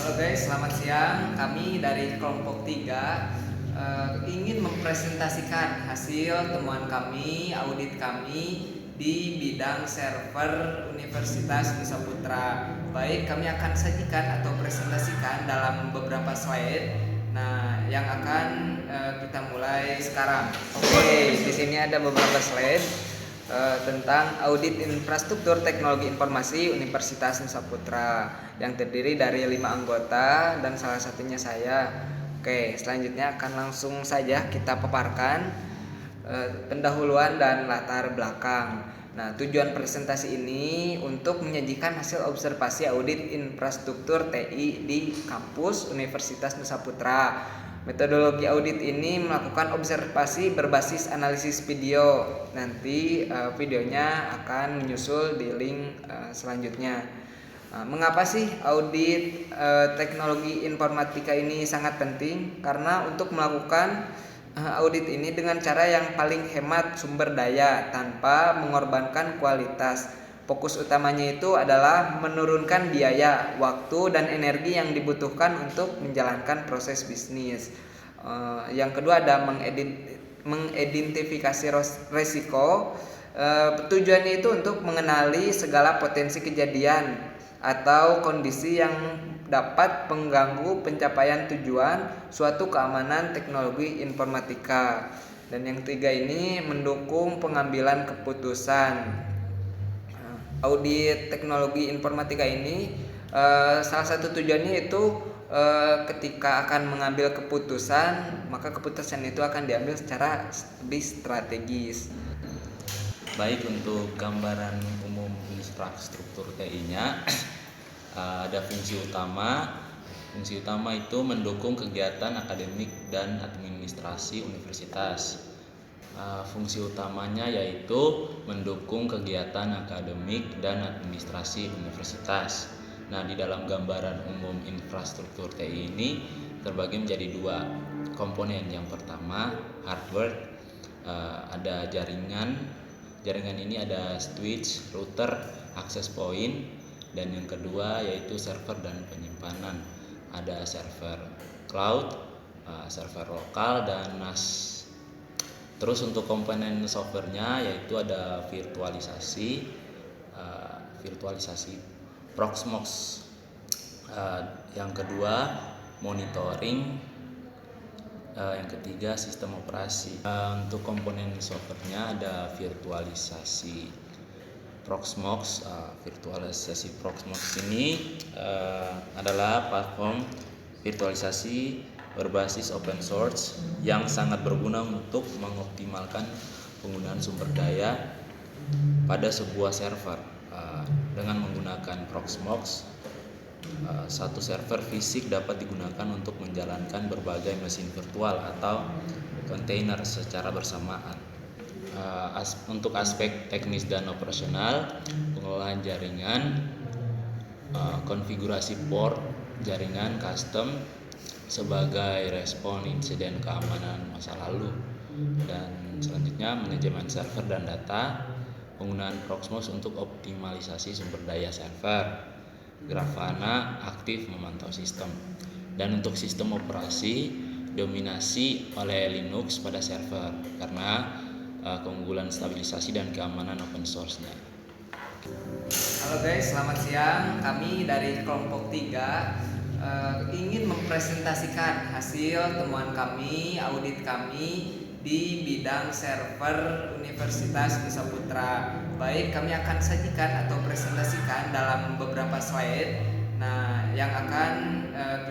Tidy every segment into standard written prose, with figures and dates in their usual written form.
Halo guys, selamat siang. Kami dari kelompok 3 ingin mempresentasikan hasil temuan kami, audit kami di bidang server Universitas Nusa Putra. Baik, kami akan sajikan atau presentasikan dalam beberapa slide. Nah, yang akan kita mulai sekarang. Oke, di sini ada beberapa slide tentang audit infrastruktur teknologi informasi Universitas Nusa Putra yang terdiri dari 5 anggota dan salah satunya saya. Oke, selanjutnya akan langsung saja kita paparkan pendahuluan dan latar belakang. Nah, tujuan presentasi ini untuk menyajikan hasil observasi audit infrastruktur TI di kampus Universitas Nusa Putra. Metodologi audit ini melakukan observasi berbasis analisis video. Nanti videonya akan menyusul di link selanjutnya. Mengapa sih audit teknologi informatika ini sangat penting? Karena untuk melakukan audit ini dengan cara yang paling hemat sumber daya tanpa mengorbankan kualitas. Fokus utamanya itu adalah menurunkan biaya, waktu, dan energi yang dibutuhkan untuk menjalankan proses bisnis. Yang kedua ada mengidentifikasi resiko. Tujuannya itu untuk mengenali segala potensi kejadian atau kondisi yang dapat mengganggu pencapaian tujuan suatu keamanan teknologi informatika. Dan yang ketiga ini mendukung pengambilan keputusan. Audit teknologi informatika ini salah satu tujuannya itu ketika akan mengambil keputusan, maka keputusan itu akan diambil secara lebih strategis. Baik, untuk gambaran umum infrastruktur TI-nya ada fungsi utama. Fungsi utama itu mendukung kegiatan akademik dan administrasi universitas. Fungsi utamanya yaitu mendukung kegiatan akademik dan administrasi universitas. Nah, di dalam gambaran umum infrastruktur TI ini terbagi menjadi dua komponen. Yang pertama hardware, ada jaringan. Jaringan ini ada switch, router, access point, dan yang kedua yaitu server dan penyimpanan. Ada server cloud, server lokal, dan NAS. Terus untuk komponen softwarenya yaitu ada virtualisasi Proxmox. Yang kedua monitoring. Yang ketiga sistem operasi. Untuk komponen softwarenya ada virtualisasi Proxmox. Virtualisasi Proxmox ini adalah platform virtualisasi berbasis open source yang sangat berguna untuk mengoptimalkan penggunaan sumber daya pada sebuah server. Dengan menggunakan Proxmox, satu server fisik dapat digunakan untuk menjalankan berbagai mesin virtual atau kontainer secara bersamaan. Untuk aspek teknis dan operasional, pengelolaan jaringan, konfigurasi port jaringan custom sebagai respon insiden keamanan masa lalu, dan selanjutnya manajemen server dan data, penggunaan Proxmox untuk optimalisasi sumber daya server. Grafana aktif memantau sistem. Dan untuk sistem operasi dominasi oleh Linux pada server karena keunggulan stabilisasi dan keamanan open source-nya. Halo guys, selamat siang. Kami dari kelompok 3 ingin mempresentasikan hasil temuan kami, audit kami di bidang server Universitas Nusa Putra. Baik, kami akan sajikan atau presentasikan dalam beberapa slide. Nah, yang akan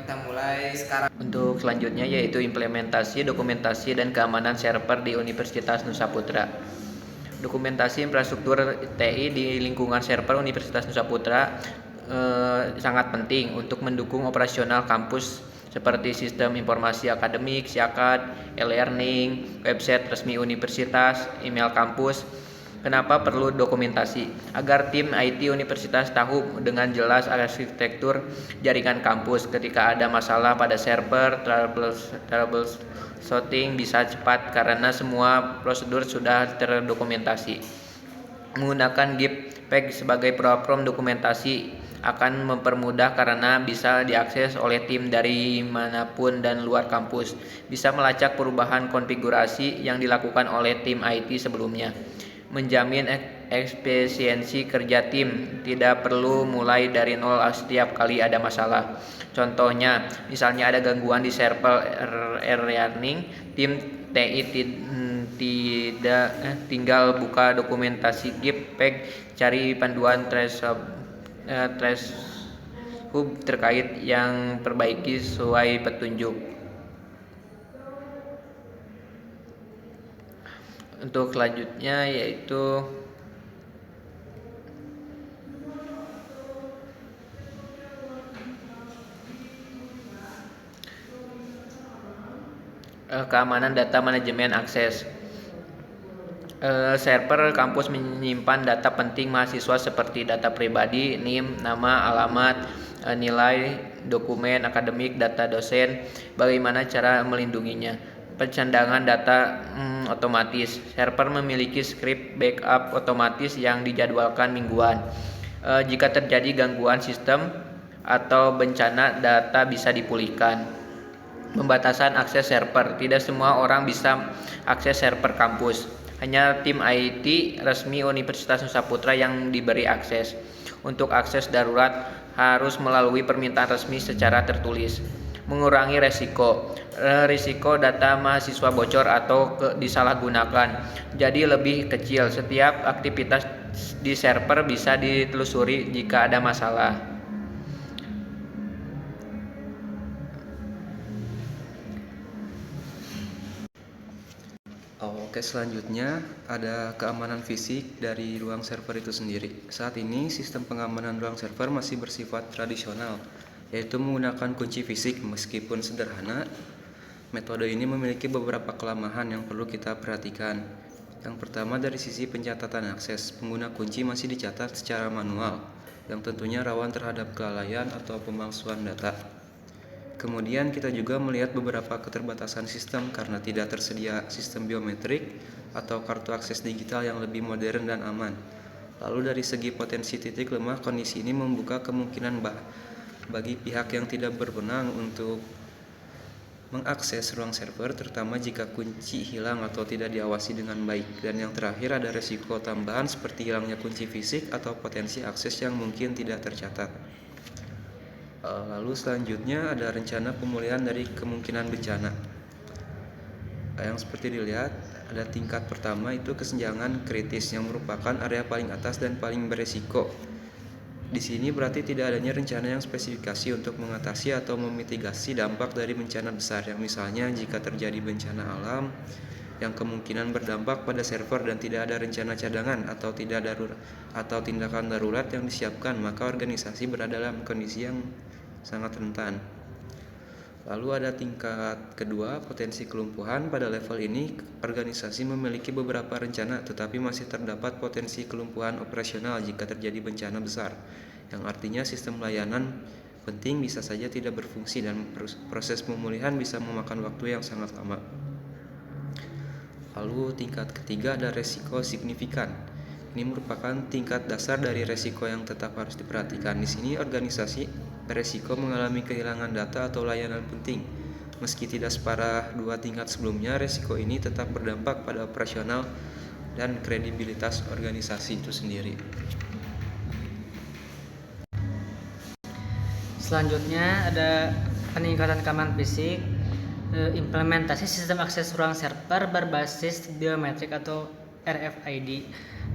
kita mulai sekarang. Untuk selanjutnya yaitu implementasi, dokumentasi, dan keamanan server di Universitas Nusa Putra. Dokumentasi infrastruktur TI di lingkungan server Universitas Nusa Putra sangat penting untuk mendukung operasional kampus seperti sistem informasi akademik, SIAKAD, e-learning, website resmi universitas, email kampus. Kenapa perlu dokumentasi? Agar tim IT universitas tahu dengan jelas arsitektur jaringan kampus. Ketika ada masalah pada server, troubleshooting bisa cepat karena semua prosedur sudah terdokumentasi. Menggunakan GitPeg sebagai platform dokumentasi akan mempermudah karena bisa diakses oleh tim dari manapun dan luar kampus. Bisa melacak perubahan konfigurasi yang dilakukan oleh tim IT sebelumnya. Menjamin efisiensi kerja tim, tidak perlu mulai dari nol setiap kali ada masalah. Contohnya, misalnya ada gangguan di server e-learning, tim TI tinggal buka dokumentasi GitHub, cari panduan trace hub terkait yang perbaiki sesuai petunjuk. Untuk selanjutnya yaitu keamanan data manajemen akses. Server kampus menyimpan data penting mahasiswa seperti data pribadi, NIM, nama, alamat, nilai, dokumen akademik, data dosen. Bagaimana cara melindunginya? Pencandangan data otomatis. Server memiliki skrip backup otomatis yang dijadwalkan mingguan. Jika terjadi gangguan sistem atau bencana, data bisa dipulihkan. Pembatasan akses server. Tidak semua orang bisa akses server kampus. Hanya tim IT resmi Universitas Nusa Putra yang diberi akses. Untuk akses darurat harus melalui permintaan resmi secara tertulis. Mengurangi resiko. Risiko data mahasiswa bocor atau disalahgunakan jadi lebih kecil. Setiap aktivitas di server bisa ditelusuri jika ada masalah. Oke, selanjutnya ada keamanan fisik dari ruang server itu sendiri. Saat ini sistem pengamanan ruang server masih bersifat tradisional, yaitu menggunakan kunci fisik. Meskipun sederhana, metode ini memiliki beberapa kelemahan yang perlu kita perhatikan. Yang pertama, dari sisi pencatatan akses, pengguna kunci masih dicatat secara manual, yang tentunya rawan terhadap kelalaian atau pemalsuan data. Kemudian kita juga melihat beberapa keterbatasan sistem karena tidak tersedia sistem biometrik atau kartu akses digital yang lebih modern dan aman. Lalu dari segi potensi titik lemah, kondisi ini membuka kemungkinan bagi pihak yang tidak berwenang untuk mengakses ruang server, terutama jika kunci hilang atau tidak diawasi dengan baik. Dan yang terakhir ada resiko tambahan seperti hilangnya kunci fisik atau potensi akses yang mungkin tidak tercatat. Lalu selanjutnya ada rencana pemulihan dari kemungkinan bencana. Yang seperti dilihat, ada tingkat pertama itu kesenjangan kritis yang merupakan area paling atas dan paling beresiko. Di sini berarti tidak adanya rencana yang spesifikasi untuk mengatasi atau memitigasi dampak dari bencana besar, yang misalnya jika terjadi bencana alam yang kemungkinan berdampak pada server dan tidak ada rencana cadangan atau tindakan darurat yang disiapkan, maka organisasi berada dalam kondisi yang sangat rentan. Lalu ada tingkat kedua, potensi kelumpuhan. Pada level ini, organisasi memiliki beberapa rencana, tetapi masih terdapat potensi kelumpuhan operasional jika terjadi bencana besar, yang artinya sistem layanan penting bisa saja tidak berfungsi dan proses pemulihan bisa memakan waktu yang sangat lama. Lalu tingkat ketiga ada resiko signifikan. Ini merupakan tingkat dasar dari resiko yang tetap harus diperhatikan. Di sini organisasi beresiko mengalami kehilangan data atau layanan penting. Meski tidak separah dua tingkat sebelumnya, resiko ini tetap berdampak pada operasional dan kredibilitas organisasi itu sendiri. Selanjutnya ada peningkatan keamanan fisik. Implementasi sistem akses ruang server berbasis biometrik atau RFID.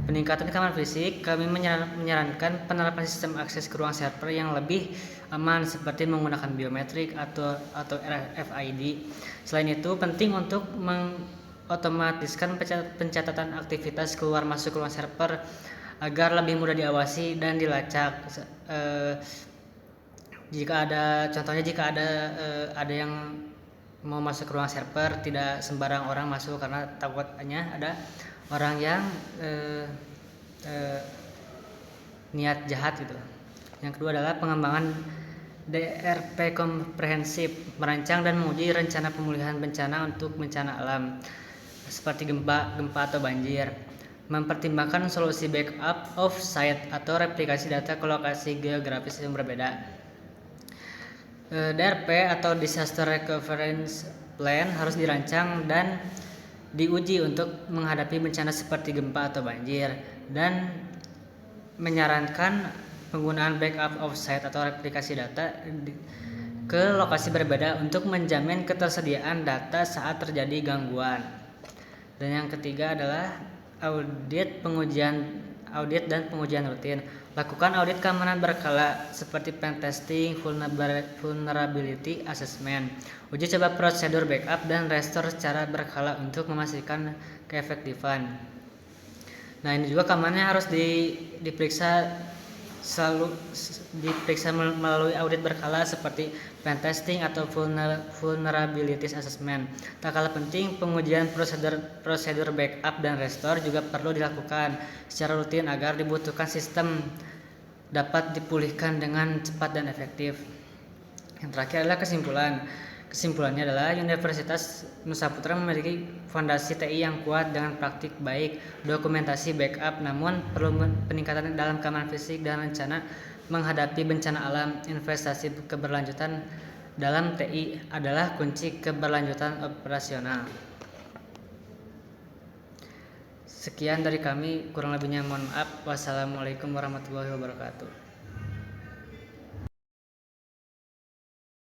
Peningkatan keamanan fisik, kami menyarankan penerapan sistem akses ke ruang server yang lebih aman seperti menggunakan biometrik atau RFID. Selain itu, penting untuk mengotomatiskan pencatatan aktivitas keluar masuk ruang server agar lebih mudah diawasi dan dilacak. Jika ada yang mau masuk ruang server, tidak sembarang orang masuk karena takutnya ada orang yang niat jahat gitu. Yang kedua adalah pengembangan DRP komprehensif, merancang dan menguji rencana pemulihan bencana untuk bencana alam seperti gempa atau banjir. mempertimbangkan solusi backup off-site atau replikasi data ke lokasi geografis yang berbeda. DRP atau Disaster Recovery Plan harus dirancang dan diuji untuk menghadapi bencana seperti gempa atau banjir, dan menyarankan penggunaan backup off-site atau replikasi data ke lokasi berbeda untuk menjamin ketersediaan data saat terjadi gangguan. Dan yang ketiga adalah audit dan pengujian rutin. Lakukan audit keamanan berkala seperti pen testing, vulnerability assessment. Uji coba prosedur backup dan restore secara berkala untuk memastikan keefektifan. Nah, ini juga keamanannya harus diperiksa melalui audit berkala seperti pen testing atau vulnerability assessment. Tak kalah penting, pengujian prosedur backup dan restore juga perlu dilakukan secara rutin agar dibutuhkan sistem dapat dipulihkan dengan cepat dan efektif. Yang terakhir adalah kesimpulan. Kesimpulannya adalah Universitas Nusa Putra memiliki fondasi TI yang kuat dengan praktik baik, dokumentasi backup, namun perlu peningkatan dalam keamanan fisik dan rencana menghadapi bencana alam. Investasi keberlanjutan dalam TI adalah kunci keberlanjutan operasional. Sekian dari kami, kurang lebihnya mohon maaf. Wassalamualaikum warahmatullahi wabarakatuh.